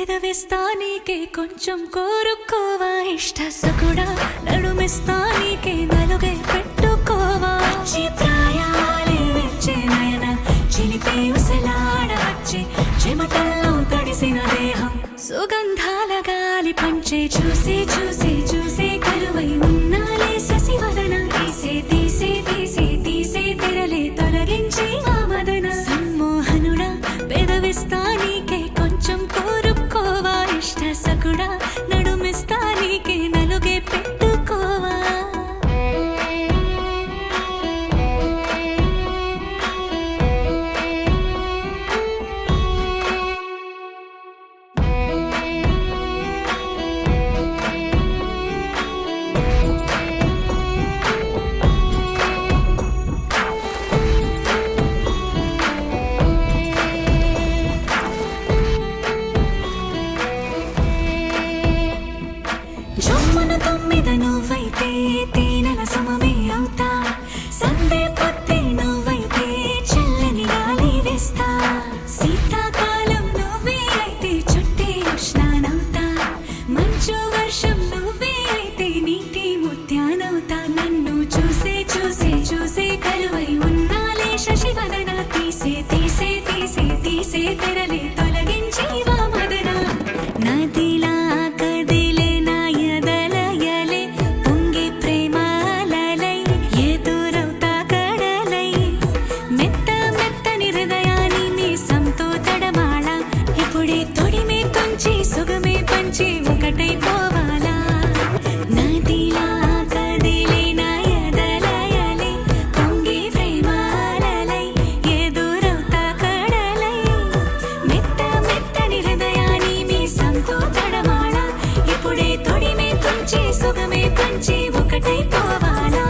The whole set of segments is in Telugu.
పెదవిస్తా నీకే కొంచెం కోరుకోవా ఇష్ట సకుడా నడుమిస్తా నీకే నలుగే పెట్టుకోవా వచ్చి ప్రాయాలే వచ్చే నయన చిలిపి ఉసలాడ వచ్చే చెమటల్లో తడిసిన దేహం సుగంధాల గాలి పంచే చూసి చూసి చూసి కరువై ఉన్నాలే శశివదన తీసే తీసే తీసే తీసే తెరలే తొలగించి ఆ మదన సమ్మోహనుడా పెదవిస్తా నీకే కొంచెం కోరుకోవా ఇష్ట సకుడా నడుమిస్తా నీకే నలుగే పెట్టుకోవా జొమ్మన తొమ్మిద నువ్వైతే తేనెల సమమే అవుతా సందే పొత్తి నువ్వైతే చల్లని గాలి వేస్తా శీతాకాలం నువ్వే అయితే చుట్టే ఉష్ణానవుతా మంచు వర్షం నువ్వే అయితే నీటి ముత్యానవుతా నన్ను చూసే చూసే చూసే కరువై ఉన్నాలే శశివదన తీసే తీసే తీసే తీసే తెరలే తొలగించి వా మదన నదిలా సుగమే పంచి ఒకటై పోవాలా నదిలా కదిలే నా ఎదలయలే పొంగి ప్రేమాలలై ఎదురవుతా కడలై మెత్త మెత్తని హృదయాన్ని మీసంతో తడమాడ ఇప్పుడే తొడిమే తుంచి సుగమే పంచి ఒకటై పోవాలా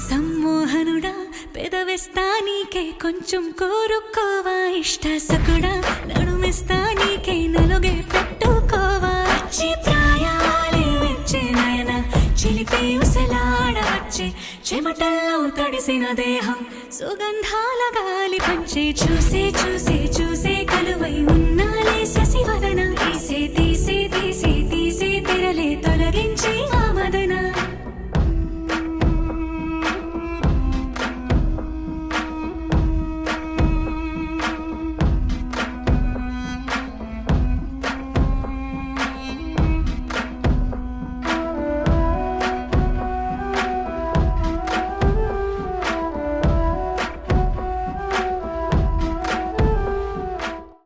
సమ్మోహనుడా పెదవిస్తా నీకే కొంచెం కోరుకోవా ఇష్ట సకుడా నడుమిస్తా నీకే నలుగే పెట్టుకోవా వచ్చి ప్రాయాలే వచ్చే నయన చిలిపి ఉసలాడ వచ్చే చెమటల్లో తడిసిన దేహం సుగంధాల గాలి పంచే చూసే చూసే చూసే కలువై ఉన్న